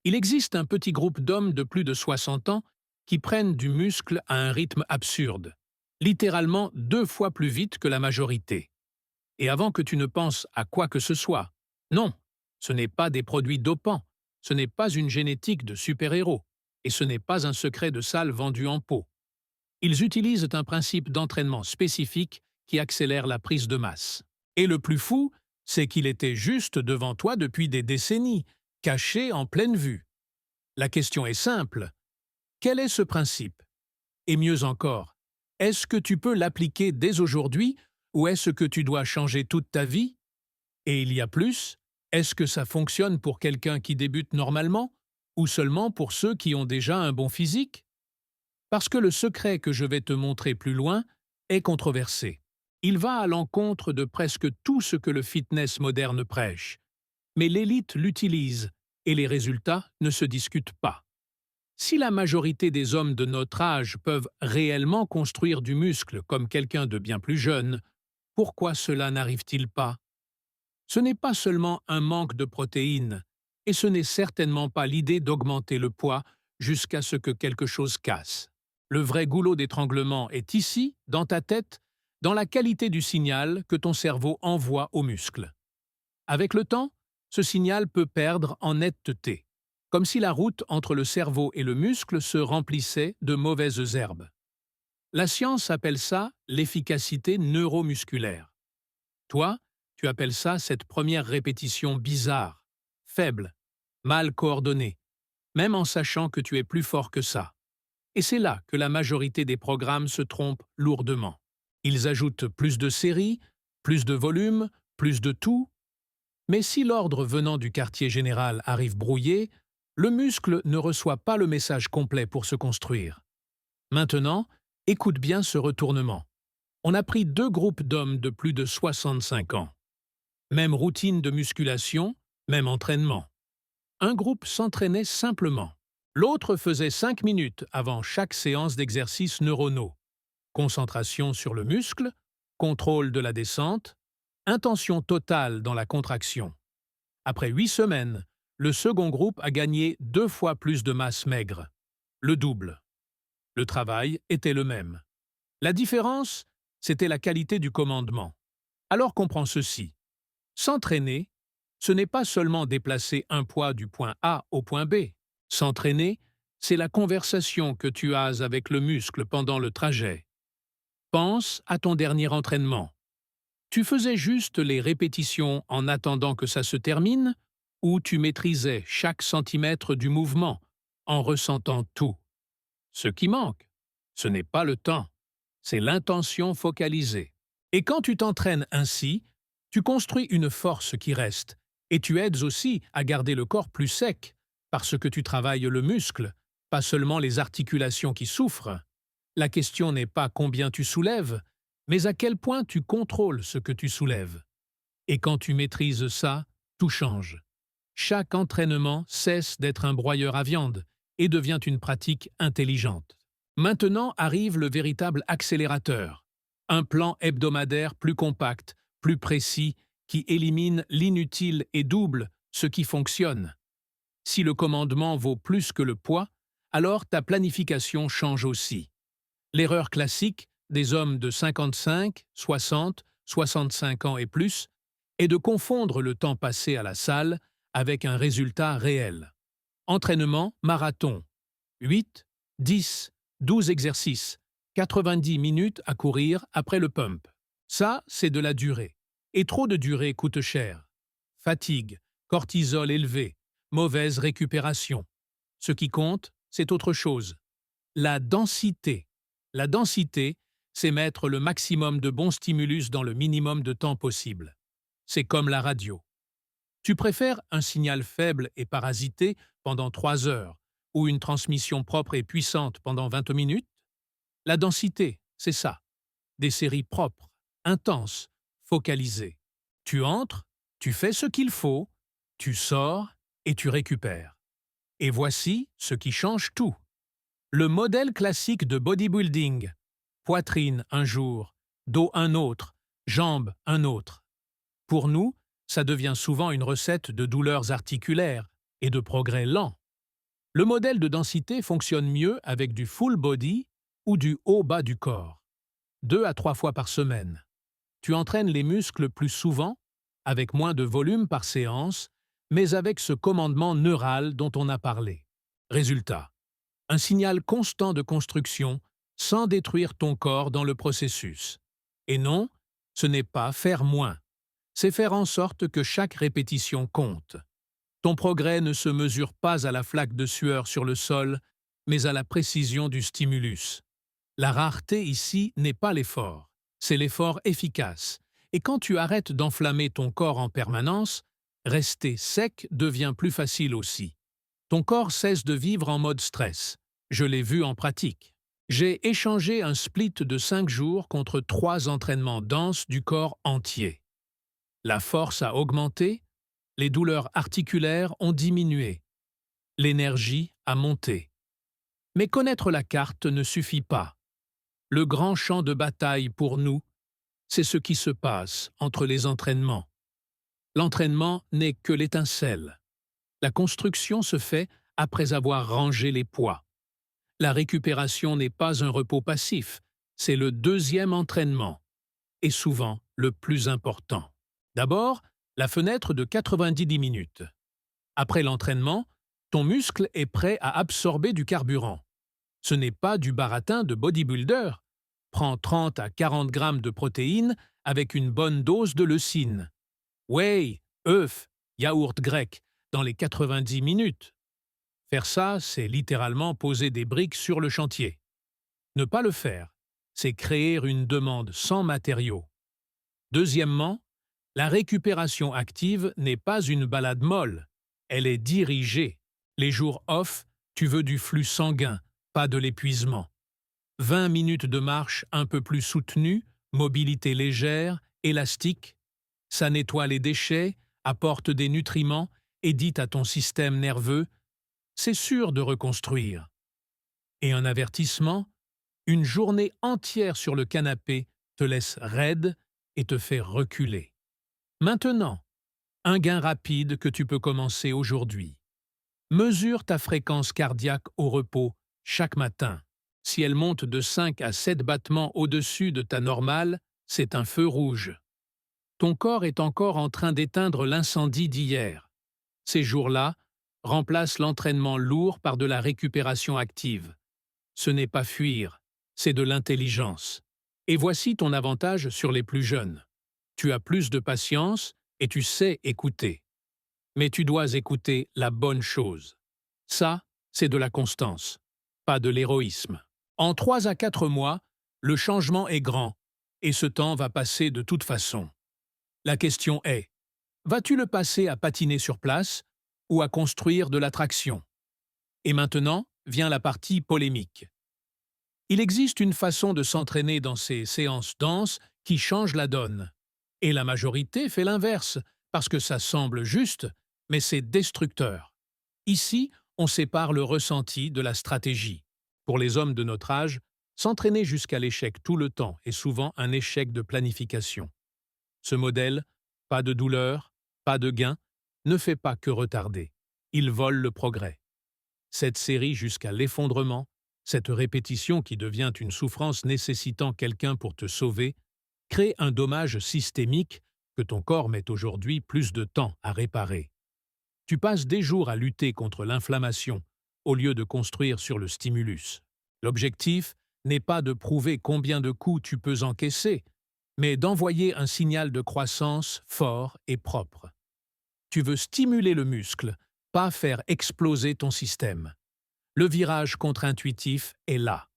Il existe un petit groupe d'hommes de plus de 60 ans qui prennent du muscle à un rythme absurde, littéralement 2 fois plus vite que la majorité. Et avant que tu ne penses à quoi que ce soit, non, ce n'est pas des produits dopants, ce n'est pas une génétique de super-héros, et ce n'est pas un secret de salle vendu en pot. Ils utilisent un principe d'entraînement spécifique qui accélère la prise de masse. Et le plus fou, c'est qu'il était juste devant toi depuis des décennies, caché en pleine vue. La question est simple. Quel est ce principe? Et mieux encore, est-ce que tu peux l'appliquer dès aujourd'hui ou est-ce que tu dois changer toute ta vie? Et il y a plus, est-ce que ça fonctionne pour quelqu'un qui débute normalement ou seulement pour ceux qui ont déjà un bon physique? Parce que le secret que je vais te montrer plus loin est controversé. Il va à l'encontre de presque tout ce que le fitness moderne prêche. Mais l'élite l'utilise et les résultats ne se discutent pas. Si la majorité des hommes de notre âge peuvent réellement construire du muscle comme quelqu'un de bien plus jeune, pourquoi cela n'arrive-t-il pas? Ce n'est pas seulement un manque de protéines, et ce n'est certainement pas l'idée d'augmenter le poids jusqu'à ce que quelque chose casse. Le vrai goulot d'étranglement est ici, dans ta tête, dans la qualité du signal que ton cerveau envoie aux muscles. Avec le temps, ce signal peut perdre en netteté, comme si la route entre le cerveau et le muscle se remplissait de mauvaises herbes. La science appelle ça l'efficacité neuromusculaire. Toi, tu appelles ça cette première répétition bizarre, faible, mal coordonnée, même en sachant que tu es plus fort que ça. Et c'est là que la majorité des programmes se trompent lourdement. Ils ajoutent plus de séries, plus de volume, plus de tout. Mais si l'ordre venant du quartier général arrive brouillé, le muscle ne reçoit pas le message complet pour se construire. Maintenant, écoute bien ce retournement. On a pris 2 groupes d'hommes de plus de 65 ans. Même routine de musculation, même entraînement. Un groupe s'entraînait simplement. L'autre faisait 5 minutes avant chaque séance d'exercices neuronaux. Concentration sur le muscle, contrôle de la descente, intention totale dans la contraction. Après 8 semaines, le second groupe a gagné 2 fois plus de masse maigre, le double. Le travail était le même. La différence, c'était la qualité du commandement. Alors comprends ceci. S'entraîner, ce n'est pas seulement déplacer un poids du point A au point B. S'entraîner, c'est la conversation que tu as avec le muscle pendant le trajet. Pense à ton dernier entraînement. Tu faisais juste les répétitions en attendant que ça se termine ou tu maîtrisais chaque centimètre du mouvement en ressentant tout? Ce qui manque, ce n'est pas le temps, c'est l'intention focalisée. Et quand tu t'entraînes ainsi, tu construis une force qui reste et tu aides aussi à garder le corps plus sec parce que tu travailles le muscle, pas seulement les articulations qui souffrent. La question n'est pas combien tu soulèves, mais à quel point tu contrôles ce que tu soulèves. Et quand tu maîtrises ça, tout change. Chaque entraînement cesse d'être un broyeur à viande et devient une pratique intelligente. Maintenant arrive le véritable accélérateur. Un plan hebdomadaire plus compact, plus précis, qui élimine l'inutile et double ce qui fonctionne. Si le commandement vaut plus que le poids, alors ta planification change aussi. L'erreur classique des hommes de 55, 60, 65 ans et plus est de confondre le temps passé à la salle avec un résultat réel. Entraînement marathon. 8, 10, 12 exercices, 90 minutes à courir après le pump. Ça, c'est de la durée. Et trop de durée coûte cher. Fatigue, cortisol élevé, mauvaise récupération. Ce qui compte, c'est autre chose. La densité. La densité, c'est mettre le maximum de bons stimulus dans le minimum de temps possible. C'est comme la radio. Tu préfères un signal faible et parasité pendant 3 heures ou une transmission propre et puissante pendant 20 minutes? La densité, c'est ça. Des séries propres, intenses, focalisées. Tu entres, tu fais ce qu'il faut, tu sors et tu récupères. Et voici ce qui change tout. Le modèle classique de bodybuilding. Poitrine un jour, dos un autre, jambes un autre. Pour nous, ça devient souvent une recette de douleurs articulaires et de progrès lents. Le modèle de densité fonctionne mieux avec du full body ou du haut-bas du corps, 2 à 3 fois par semaine. Tu entraînes les muscles plus souvent, avec moins de volume par séance, mais avec ce commandement neural dont on a parlé. Résultat, un signal constant de construction sans détruire ton corps dans le processus. Et non, ce n'est pas faire moins, c'est faire en sorte que chaque répétition compte. Ton progrès ne se mesure pas à la flaque de sueur sur le sol, mais à la précision du stimulus. La rareté ici n'est pas l'effort, c'est l'effort efficace. Et quand tu arrêtes d'enflammer ton corps en permanence, rester sec devient plus facile aussi. Ton corps cesse de vivre en mode stress. Je l'ai vu en pratique. J'ai échangé un split de 5 jours contre 3 entraînements denses du corps entier. La force a augmenté, les douleurs articulaires ont diminué, l'énergie a monté. Mais connaître la carte ne suffit pas. Le grand champ de bataille pour nous, c'est ce qui se passe entre les entraînements. L'entraînement n'est que l'étincelle. La construction se fait après avoir rangé les poids. La récupération n'est pas un repos passif, c'est le deuxième entraînement, et souvent le plus important. D'abord, la fenêtre de 90 minutes. Après l'entraînement, ton muscle est prêt à absorber du carburant. Ce n'est pas du baratin de bodybuilder. Prends 30 à 40 grammes de protéines avec une bonne dose de leucine. Whey, œufs, yaourt grec, dans les 90 minutes. Faire ça, c'est littéralement poser des briques sur le chantier. Ne pas le faire, c'est créer une demande sans matériaux. Deuxièmement, la récupération active n'est pas une balade molle, elle est dirigée. Les jours off, tu veux du flux sanguin, pas de l'épuisement. 20 minutes de marche un peu plus soutenue, mobilité légère, élastique, ça nettoie les déchets, apporte des nutriments et dit à ton système nerveux « c'est sûr de reconstruire ». Et un avertissement, une journée entière sur le canapé te laisse raide et te fait reculer. Maintenant, un gain rapide que tu peux commencer aujourd'hui. Mesure ta fréquence cardiaque au repos chaque matin. Si elle monte de 5 à 7 battements au-dessus de ta normale, c'est un feu rouge. Ton corps est encore en train d'éteindre l'incendie d'hier. Ces jours-là, remplace l'entraînement lourd par de la récupération active. Ce n'est pas fuir, c'est de l'intelligence. Et voici ton avantage sur les plus jeunes. Tu as plus de patience et tu sais écouter. Mais tu dois écouter la bonne chose. Ça, c'est de la constance, pas de l'héroïsme. En 3 à 4 mois, le changement est grand, et ce temps va passer de toute façon. La question est, vas-tu le passer à patiner sur place ou à construire de l'attraction? Et maintenant, vient la partie polémique. Il existe une façon de s'entraîner dans ces séances denses qui change la donne. Et la majorité fait l'inverse, parce que ça semble juste, mais c'est destructeur. Ici, on sépare le ressenti de la stratégie. Pour les hommes de notre âge, s'entraîner jusqu'à l'échec tout le temps est souvent un échec de planification. Ce modèle, pas de douleur, pas de gain, ne fait pas que retarder. Il vole le progrès. Cette série jusqu'à l'effondrement, cette répétition qui devient une souffrance nécessitant quelqu'un pour te sauver, crée un dommage systémique que ton corps met aujourd'hui plus de temps à réparer. Tu passes des jours à lutter contre l'inflammation au lieu de construire sur le stimulus. L'objectif n'est pas de prouver combien de coups tu peux encaisser, mais d'envoyer un signal de croissance fort et propre. Tu veux stimuler le muscle, pas faire exploser ton système. Le virage contre-intuitif est là.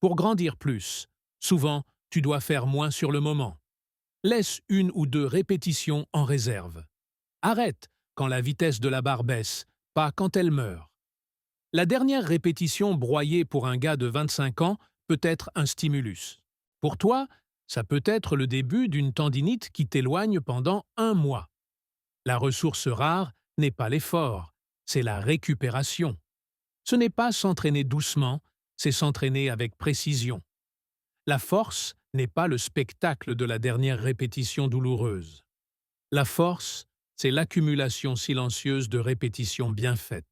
Pour grandir plus, souvent, tu dois faire moins sur le moment. Laisse 1 ou 2 répétitions en réserve. Arrête quand la vitesse de la barre baisse, pas quand elle meurt. La dernière répétition broyée pour un gars de 25 ans peut être un stimulus. Pour toi, ça peut être le début d'une tendinite qui t'éloigne pendant 1 mois. La ressource rare n'est pas l'effort, c'est la récupération. Ce n'est pas s'entraîner doucement, c'est s'entraîner avec précision. La force n'est pas le spectacle de la dernière répétition douloureuse. La force, c'est l'accumulation silencieuse de répétitions bien faites.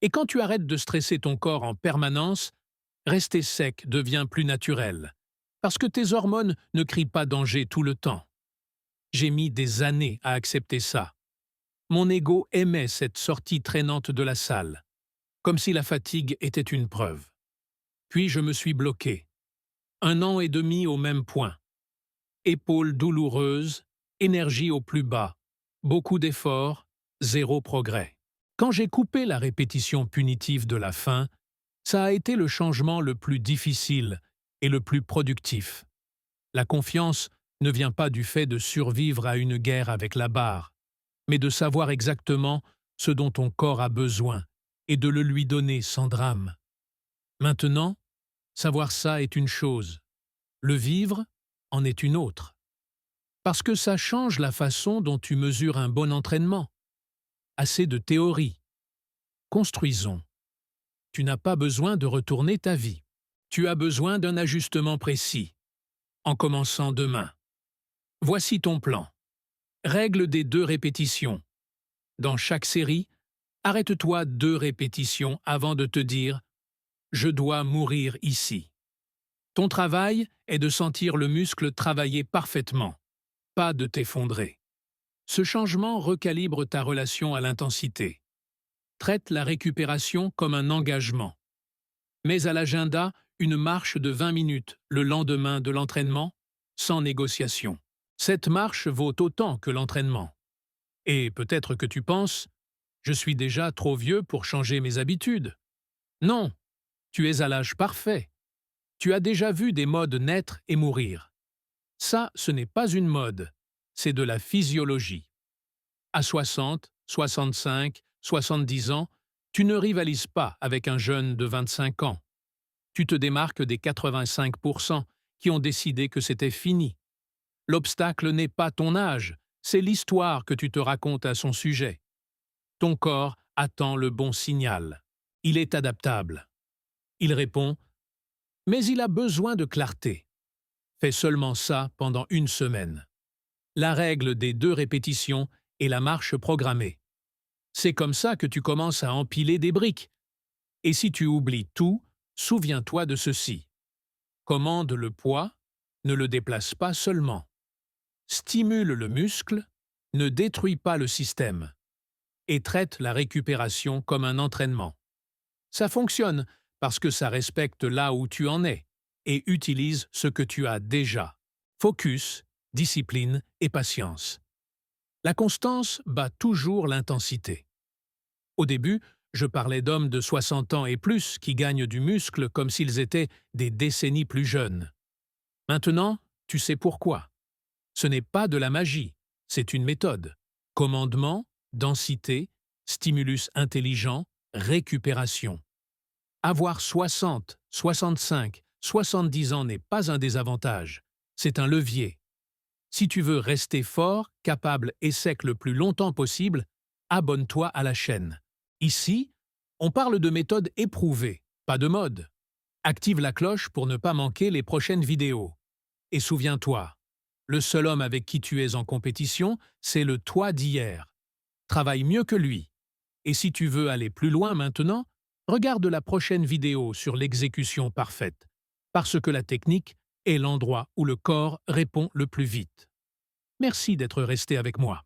Et quand tu arrêtes de stresser ton corps en permanence, rester sec devient plus naturel, parce que tes hormones ne crient pas danger tout le temps. J'ai mis des années à accepter ça. Mon ego aimait cette sortie traînante de la salle, comme si la fatigue était une preuve. Puis je me suis bloqué. 1 an et demi au même point. Épaules douloureuses, énergie au plus bas, beaucoup d'efforts, zéro progrès. Quand j'ai coupé la répétition punitive de la faim, ça a été le changement le plus difficile et le plus productif. La confiance ne vient pas du fait de survivre à une guerre avec la barre, mais de savoir exactement ce dont ton corps a besoin et de le lui donner sans drame. Maintenant, savoir ça est une chose, le vivre en est une autre. Parce que ça change la façon dont tu mesures un bon entraînement. Assez de théorie. Construisons. Tu n'as pas besoin de retourner ta vie. Tu as besoin d'un ajustement précis, en commençant demain. Voici ton plan. Règle des 2 répétitions. Dans chaque série, arrête-toi 2 répétitions avant de te dire « Je dois mourir ici ». Ton travail est de sentir le muscle travailler parfaitement, pas de t'effondrer. Ce changement recalibre ta relation à l'intensité. Traite la récupération comme un engagement. Mets à l'agenda une marche de 20 minutes le lendemain de l'entraînement, sans négociation. Cette marche vaut autant que l'entraînement. Et peut-être que tu penses « Je suis déjà trop vieux pour changer mes habitudes ». Non, tu es à l'âge parfait. Tu as déjà vu des modes naître et mourir. Ça, ce n'est pas une mode, c'est de la physiologie. À 60, 65, 70 ans, tu ne rivalises pas avec un jeune de 25 ans. Tu te démarques des 85% qui ont décidé que c'était fini. L'obstacle n'est pas ton âge, c'est l'histoire que tu te racontes à son sujet. Ton corps attend le bon signal. Il est adaptable. Il répond « Mais il a besoin de clarté ». Fais seulement ça pendant 1 semaine. La règle des 2 répétitions et la marche programmée. C'est comme ça que tu commences à empiler des briques. Et si tu oublies tout, souviens-toi de ceci. Commande le poids, ne le déplace pas seulement. Stimule le muscle, ne détruis pas le système. Et traite la récupération comme un entraînement. Ça fonctionne parce que ça respecte là où tu en es et utilise ce que tu as déjà. Focus, discipline et patience. La constance bat toujours l'intensité. Au début, je parlais d'hommes de 60 ans et plus qui gagnent du muscle comme s'ils étaient des décennies plus jeunes. Maintenant, tu sais pourquoi. Ce n'est pas de la magie, c'est une méthode. Commandement, densité, stimulus intelligent, récupération. Avoir 60, 65, 70 ans n'est pas un désavantage, c'est un levier. Si tu veux rester fort, capable et sec le plus longtemps possible, abonne-toi à la chaîne. Ici, on parle de méthodes éprouvées, pas de mode. Active la cloche pour ne pas manquer les prochaines vidéos. Et souviens-toi, le seul homme avec qui tu es en compétition, c'est le toi d'hier. Travaille mieux que lui. Et si tu veux aller plus loin maintenant, regarde la prochaine vidéo sur l'exécution parfaite, parce que la technique est l'endroit où le corps répond le plus vite. Merci d'être resté avec moi.